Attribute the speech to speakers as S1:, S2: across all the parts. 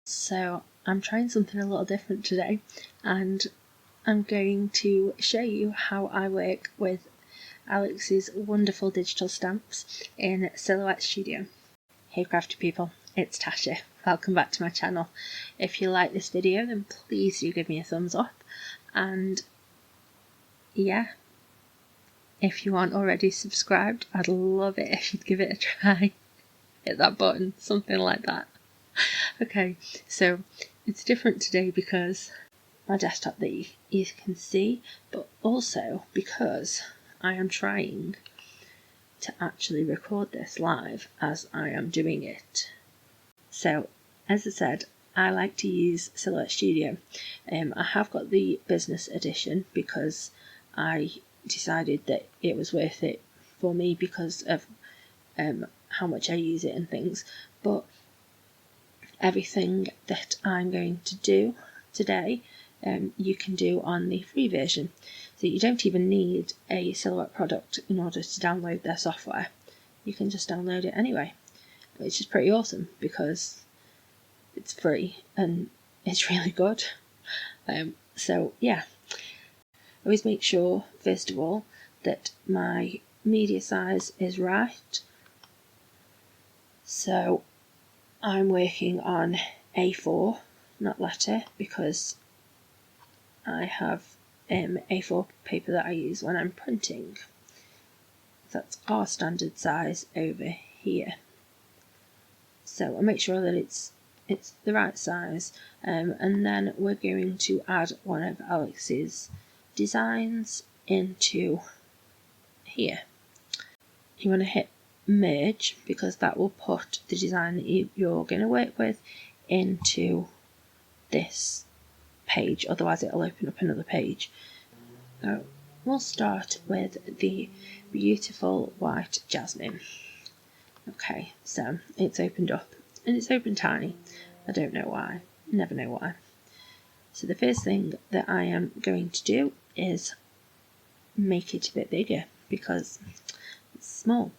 S1: So I'm trying something a little different today, and I'm going to show you how I work with Alex's wonderful digital stamps in Silhouette Studio. Hey crafty people, it's Tasha. Welcome back to my channel. If you like this video, then please do give me a thumbs up, and yeah, if you aren't already subscribed, I'd love it if you'd give it a try. Hit that button, something like that. Okay, so it's different today because my desktop that you can see, but also because I am trying to actually record this live as I am doing it. So, as I said, I like to use Silhouette Studio. I have got the business edition because I decided that it was worth it for me because of how much I use it and things, but everything that I'm going to do today you can do on the free version. So you don't even need a Silhouette product in order to download their software. You can just download it anyway, which is pretty awesome because it's free and it's really good. So yeah, always make sure first of all that my media size is right. So I'm working on A4, not letter, because I have A4 paper that I use when I'm printing. That's our standard size over here. So I'll make sure that it's the right size, and then we're going to add one of Alex's designs into here. You want to hit merge because that will put the design that you're going to work with into this page, otherwise it'll open up another page. So we'll start with the beautiful white jasmine. Okay, so it's opened up and it's open tiny. I don't know why, never know why. So the first thing that I am going to do is make it a bit bigger because it's small.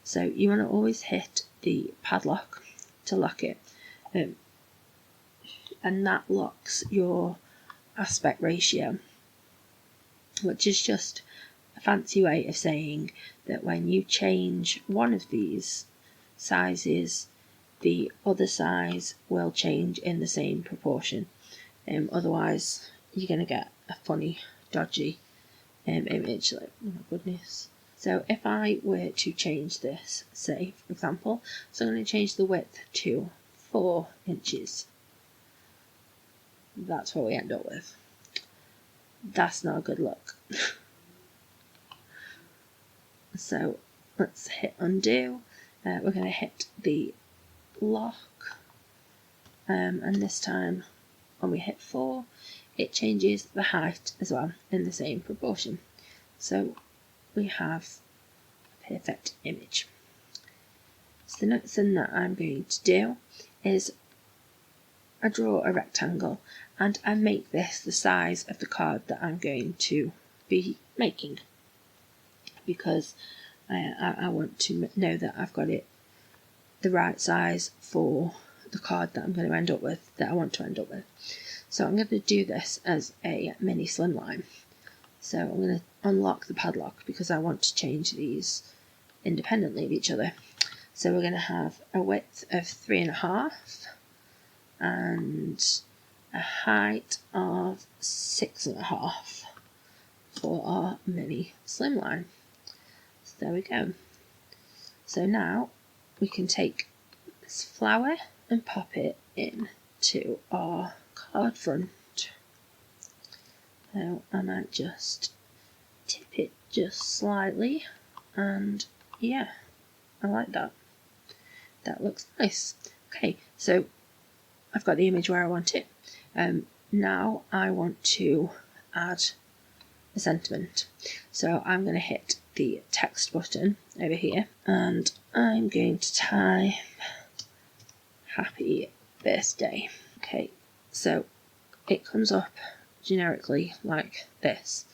S1: So you want to always hit the padlock to lock it, and that locks your aspect ratio, which is just a fancy way of saying that when you change one of these sizes, the other size will change in the same proportion. Otherwise you're going to get a funny, dodgy image, like, oh my goodness. So if I were to change this, say for example, so I'm going to change the width to 4 inches. That's what we end up with. That's not a good look. So let's hit undo. We're going to hit the lock, and this time when we hit 4, it changes the height as well in the same proportion. So we have a perfect image. So the next thing that I'm going to do is I draw a rectangle and I make this the size of the card that I'm going to be making, because I want to know that I've got it the right size for the card that I'm going to end up with, that I want to end up with. So I'm going to do this as a mini slimline. So I'm going to unlock the padlock because I want to change these independently of each other. So we're going to have a width of 3.5 and a height of 6.5 for our mini slimline. So there we go. So now we can take this flower and pop it into our card front. So I might just tip it just slightly, and yeah, I like that. That looks nice. Okay, so I've got the image where I want it. Now I want to add a sentiment. So I'm going to hit the text button over here and I'm going to type happy birthday. Okay, so it comes up generically like this,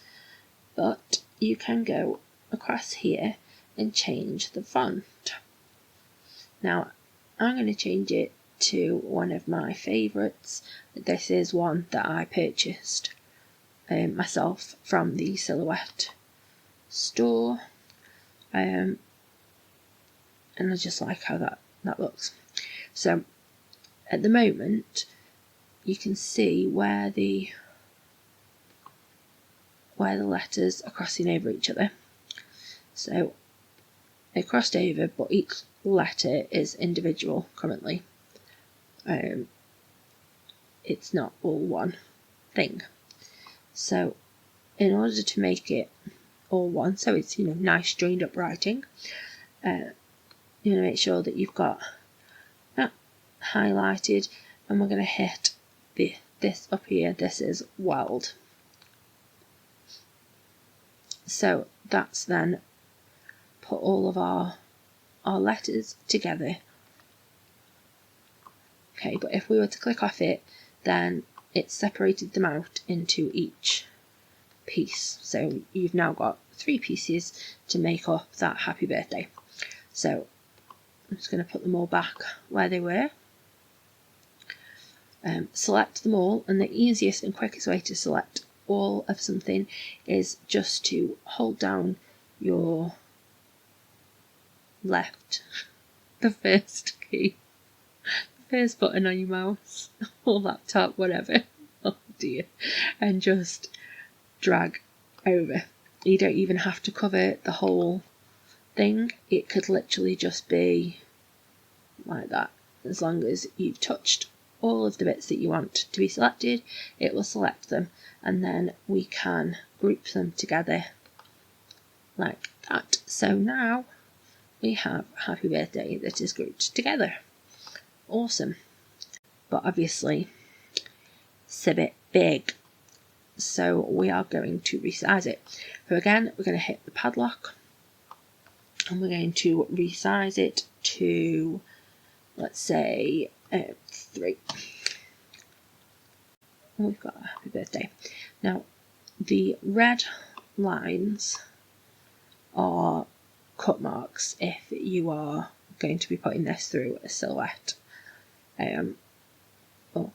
S1: but you can go across here and change the font. Now I'm going to change it to one of my favourites. This is one that I purchased myself from the Silhouette store, and I just like how that looks. So at the moment you can see where the letters are crossing over each other. So they crossed over, but each letter is individual currently. It's not all one thing. So in order to make it all one, so it's, you know, nice joined up writing, you want to make sure that you've got that highlighted, and we're going to hit this up here. This is weld. So that's then put all of our letters together. Okay, but if we were to click off it, then it's separated them out into each piece. So you've now got 3 pieces to make up that happy birthday. So I'm just going to put them all back where they were. Select them all, and the easiest and quickest way to select all of something is just to hold down your the first key, the first button on your mouse or laptop, whatever, oh dear, and just drag over. You don't even have to cover the whole thing, it could literally just be like that. As long as you've touched all of the bits that you want to be selected, it will select them, and then we can group them together like that. So now we have happy birthday that is grouped together. Awesome. But obviously it's a bit big, so we are going to resize it. So again, we're going to hit the padlock, and we're going to resize it to, let's say, 3. And we've got a happy birthday. Now, the red lines are cut marks if you are going to be putting this through a Silhouette or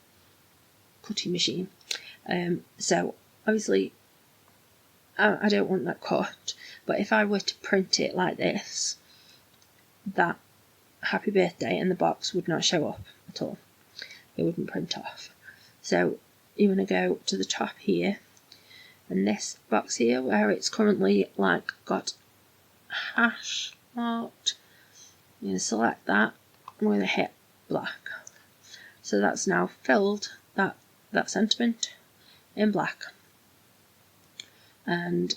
S1: cutting machine. So obviously I don't want that cut, but if I were to print it like this, that happy birthday and the box would not show up at all. It wouldn't print off. So you want to go to the top here, and this box here where it's currently like got hash marked, you're going to select that, and we're going to hit black. So that's now filled that sentiment in black. And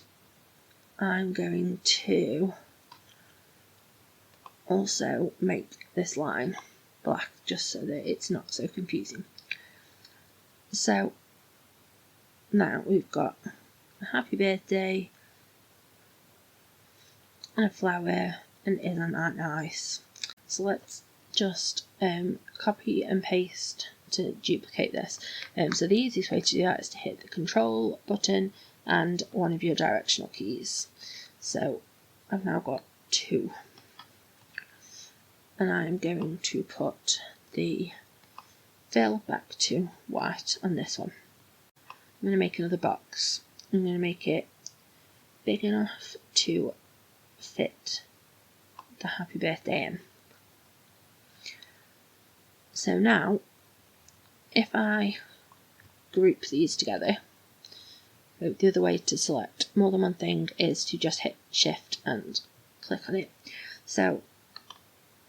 S1: I'm going to also make this line black just so that it's not so confusing. So now we've got a happy birthday and a flower, and isn't that nice? So let's just copy and paste to duplicate this. So the easiest way to do that is to hit the Control button and one of your directional keys. So I've now got 2, and I'm going to put the fill back to white on this one. I'm going to make another box. I'm going to make it big enough to fit the happy birthday in. So now, if I group these together, the other way to select more than one thing is to just hit Shift and click on it. So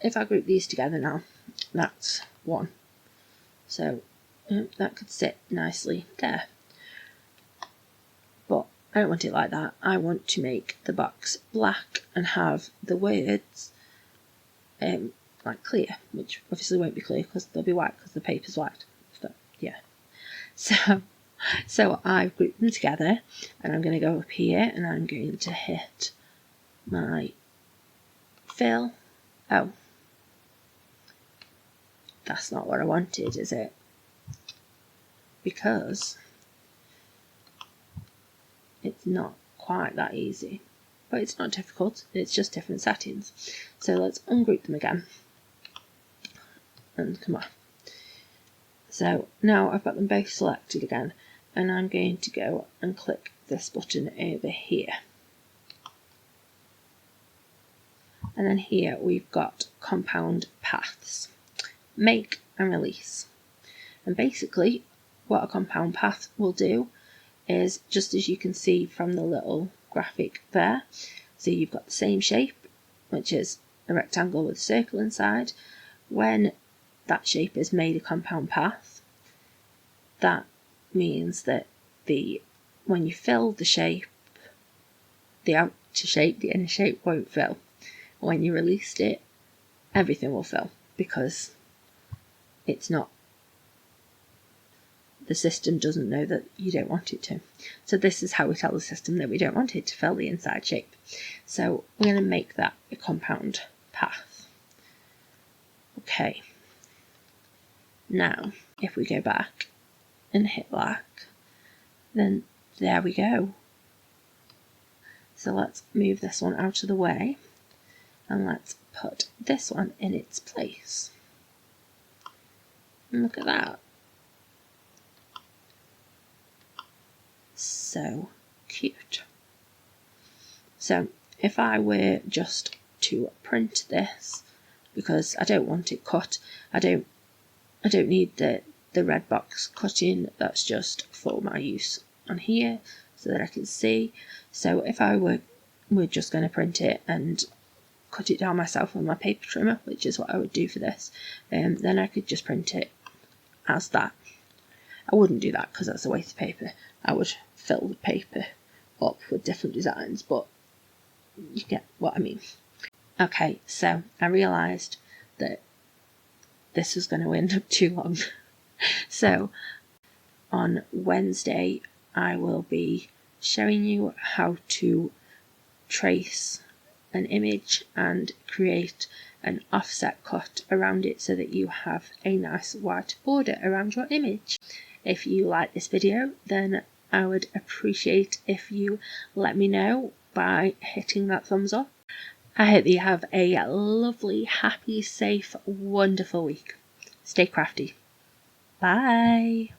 S1: if I group these together now, that's 1. So that could sit nicely there. But I don't want it like that. I want to make the box black and have the words like clear, which obviously won't be clear because they'll be white because the paper's white. So, yeah. So I've grouped them together, and I'm going to go up here and I'm going to hit my fill. Oh, that's not what I wanted, is it? Because it's not quite that easy, but it's not difficult, it's just different settings. So let's ungroup them again and come on, So now I've got them both selected again, and I'm going to go and click this button over here. And then here we've got compound paths, make and release. And basically what a compound path will do is, just as you can see from the little graphic there, so you've got the same shape, which is a rectangle with a circle inside. When that shape is made a compound path, that means that when you fill the shape, the outer shape, the inner shape won't fill. When you released it, everything will fill, because it's not, the system doesn't know that you don't want it to. So this is how we tell the system that we don't want it to fill the inside shape. So we're going to make that a compound path. Okay. Now, if we go back and hit black, then there we go. So let's move this one out of the way, and let's put this one in its place. And look at that. So cute. So if I were just to print this, because I don't want it cut, I don't need the red box cut in, that's just for my use on here so that I can see. So if I were just going to print it and cut it down myself on my paper trimmer, which is what I would do for this, then I could just print it as that. I wouldn't do that because that's a waste of paper. I would fill the paper up with different designs, but you get what I mean. Okay, so I realised that this was going to end up too long. So on Wednesday I will be showing you how to trace an image and create an offset cut around it so that you have a nice white border around your image. If you like this video, then I would appreciate if you let me know by hitting that thumbs up. I hope that you have a lovely, happy, safe, wonderful week. Stay crafty. Bye.